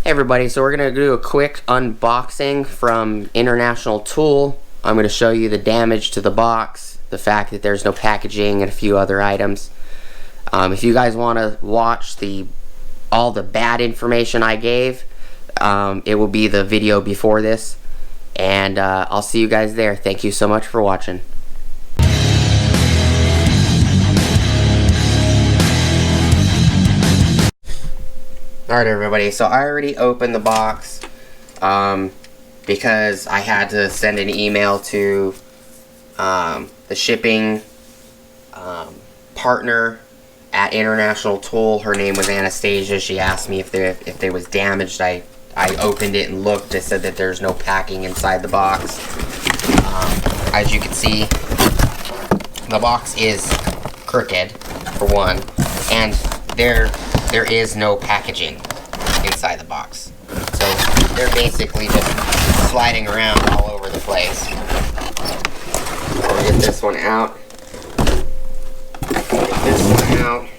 Hey everybody, so we're going to do a quick unboxing from International Tool. I'm going to show you the damage to the box, the fact that there's no packaging, and a few other items. If you guys want to watch all the bad information I gave, it will be the video before this. And I'll see you guys there. Thank you so much for watching. Alright everybody, so I already opened the box because I had to send an email to the shipping partner at International Tool. Her name was Anastasia. She asked me if they was damaged. I opened it and looked. They said that there's no packing inside the box. As you can see, the box is crooked, for one, and there is no packaging inside the box. So they're basically just sliding around all over the place. So we'll get this one out. Get this one out.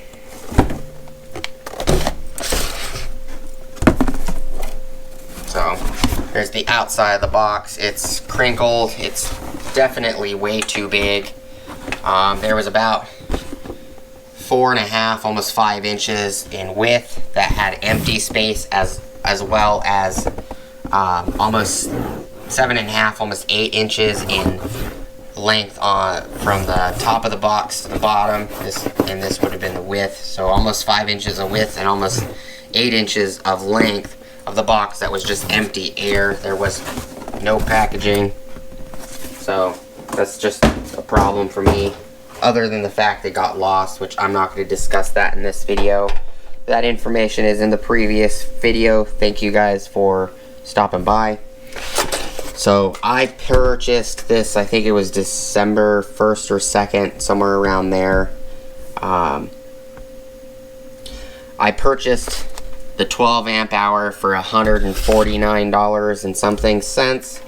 So there's the outside of the box. It's crinkled. It's definitely way too big. There was about 4.5, almost 5 inches in width that had empty space, as well as almost 7.5, almost 8 inches in length from the top of the box to the bottom. This would have been the width, so almost 5 inches of width and almost 8 inches of length of the box that was just empty air. There was no packaging, so that's just a problem for me. Other than the fact it got lost, which I'm not going to discuss that in this video. That information is in the previous video. Thank you guys for stopping by. So I purchased this, I think it was December 1st or 2nd, somewhere around there. I purchased the 12 amp hour for $149 and something cents.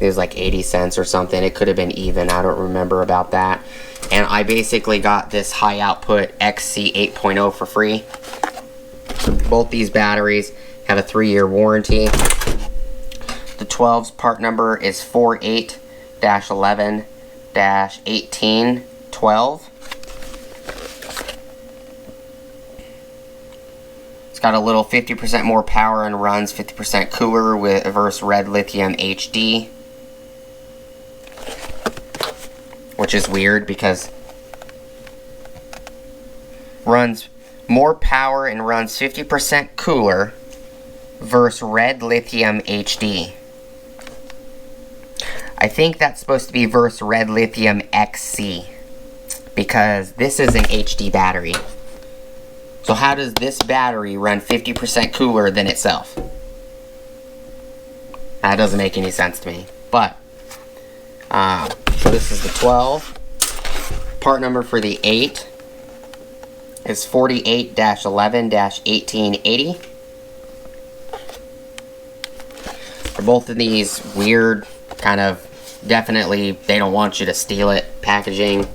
It was like 80 cents or something. It could have been even. I don't remember about that. And I basically got this high output XC 8.0 for free. Both these batteries have a 3-year warranty. The 12's part number is 48-11-1812. It's got a little 50% more power and runs 50% cooler versus red lithium HD. Which is weird because runs more power and runs 50% cooler versus red lithium HD. I think that's supposed to be versus red lithium XC because this is an HD battery. So how does this battery run 50% cooler than itself? That doesn't make any sense to me. But so this is the 12. Part number for the 8 is 48-11-1880. For both of these weird, kind of, definitely, they don't want you to steal it, packaging.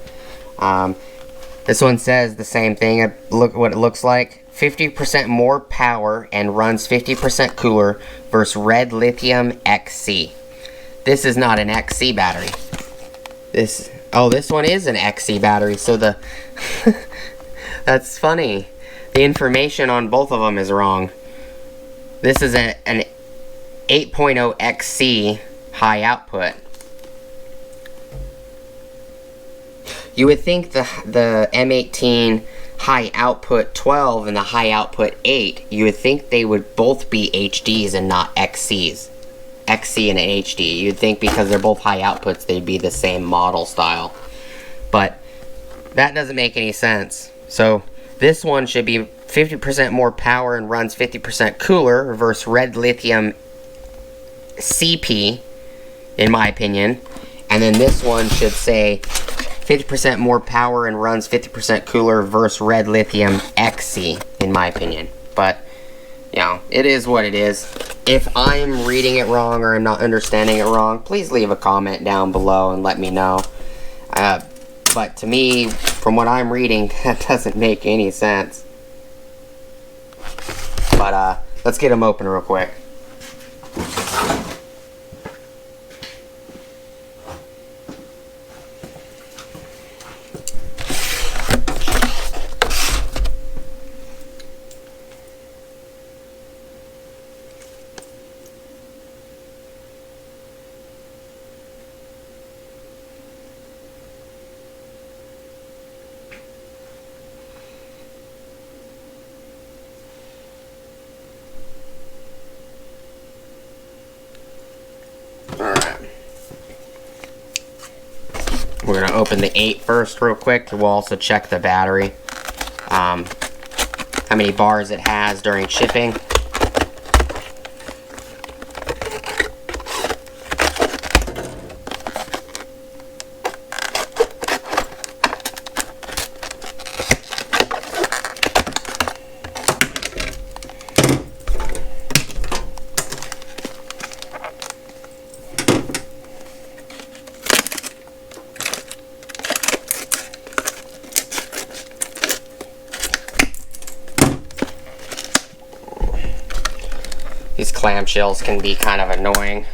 This one says the same thing. Look what it looks like. 50% more power and runs 50% cooler versus red lithium XC. This is not an XC battery. This one is an XC battery, so that's funny. The information on both of them is wrong. This is an 8.0 XC high output. You would think the M18 high output 12 and the high output 8, you would think they would both be HDs and not XCs. XC and an HD. You'd think because they're both high outputs they'd be the same model style. But that doesn't make any sense. So this one should be 50% more power and runs 50% cooler versus red lithium CP, in my opinion. And then this one should say 50% more power and runs 50% cooler versus red lithium XC, in my opinion. But you know, it is what it is. If I'm reading it wrong or I'm not understanding it wrong, please leave a comment down below and let me know. But to me, from what I'm reading, that doesn't make any sense. But Let's get them open real quick. We're going to open the 8 first real quick. We'll also check the battery. How many bars it has during shipping. These clamshells can be kind of annoying.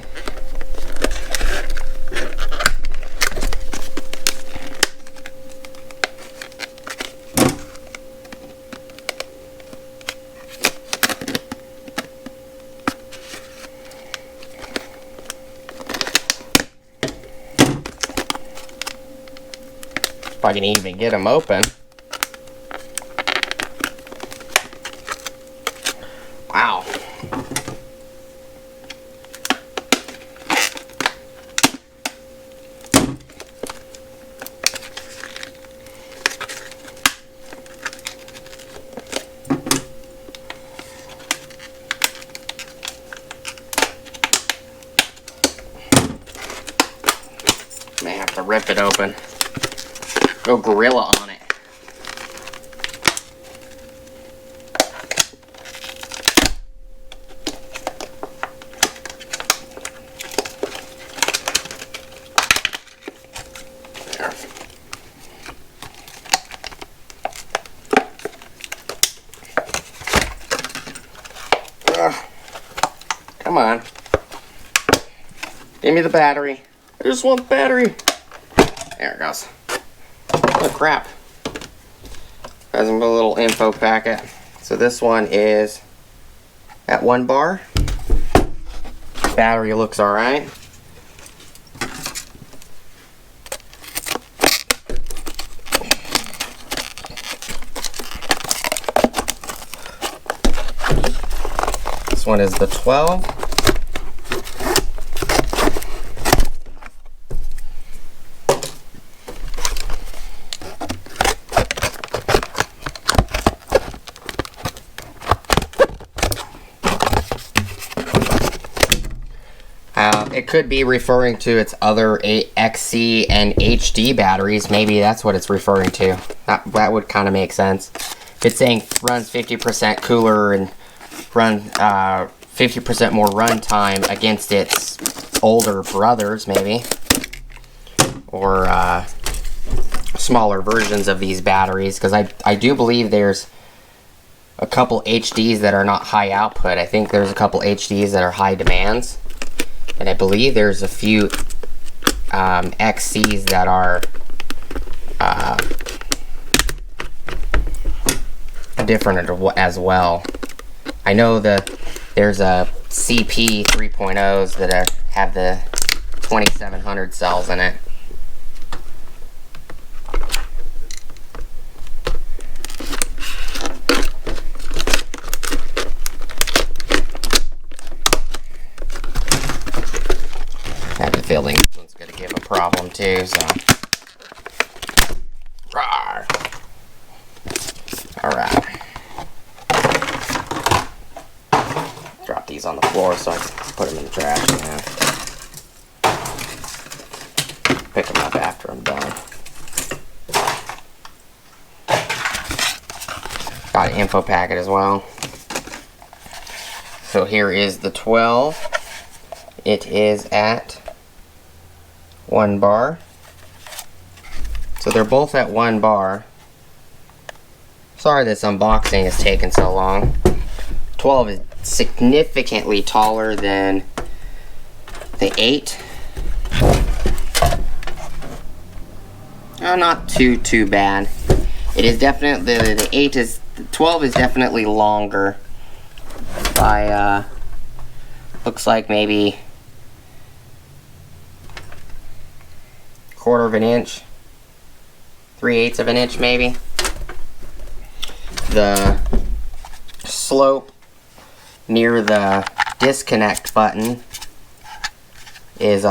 If I can even get them open. Wow. May have to rip it open. Go gorilla on it. There. Come on. Give me the battery. I just want the battery. There it goes. Oh crap. Has a little info packet. So this one is at 1 bar. Battery looks alright. This one is the 12. It could be referring to its other XC and HD batteries. Maybe that's what it's referring to. That would kind of make sense. If it's saying runs 50% cooler and run 50% more run time against its older brothers, maybe. Or smaller versions of these batteries. Because I do believe there's a couple HDs that are not high output. I think there's a couple HDs that are high demands. And I believe there's a few XCs that are different as well. I know there's a CP 3.0s that have the 2700 cells in it. I have a feeling this one's going to give a problem too, so. Rawr. Alright. Drop these on the floor so I can put them in the trash now. Pick them up after I'm done. Got an info packet as well. So here is the 12. It is at 1 bar. So they're both at 1 bar. Sorry this unboxing is taking so long. 12 is significantly taller than the 8. Oh, not too bad. It is definitely, the 8 is, the 12 is definitely longer by, looks like maybe 1/4 of an inch, 3/8 of an inch maybe. The slope near the disconnect button is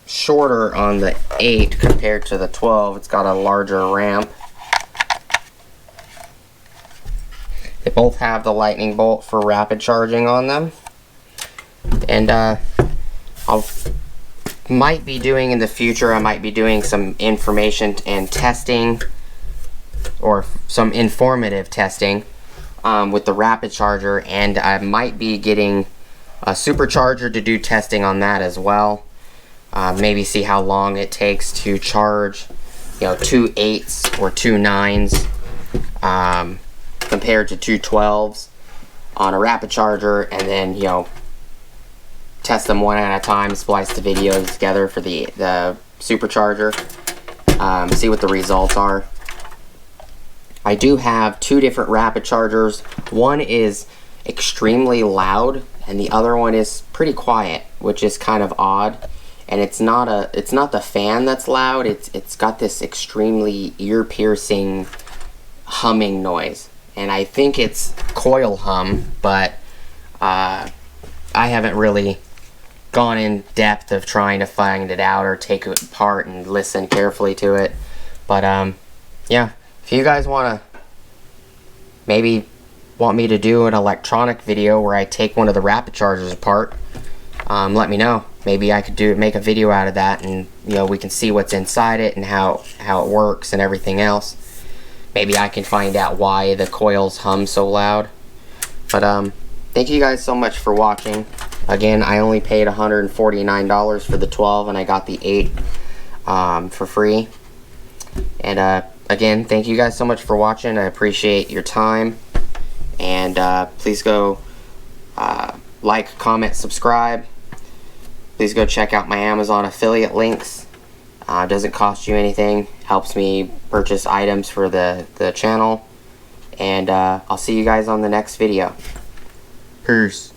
shorter on the 8 compared to the 12. It's got a larger ramp. They both have the lightning bolt for rapid charging on them. And might be doing in the future, I might be doing some information and testing, or some informative testing with the rapid charger, and I might be getting a supercharger to do testing on that as well. Maybe see how long it takes to charge, you know, 2 8s or 2 9s compared to 2 12s on a rapid charger, and then, you know, test them one at a time, splice the videos together for the supercharger, see what the results are. I do have 2 different rapid chargers. One is extremely loud and the other one is pretty quiet, which is kind of odd. And it's not the fan that's loud, it's got this extremely ear-piercing humming noise. And I think it's coil hum, but I haven't really gone in depth of trying to find it out or take it apart and listen carefully to it. But yeah, if you guys want me to do an electronic video where I take one of the rapid chargers apart, let me know. Maybe I could make a video out of that, and you know, we can see what's inside it and how it works and everything else. Maybe I can find out why the coils hum so loud. But thank you guys so much for watching. Again, I only paid $149 for the 12 and I got the 8 for free. And again, thank you guys so much for watching. I appreciate your time. And please go like, comment, subscribe. Please go check out my Amazon affiliate links. Doesn't cost you anything. Helps me purchase items for the channel. And I'll see you guys on the next video. Peace.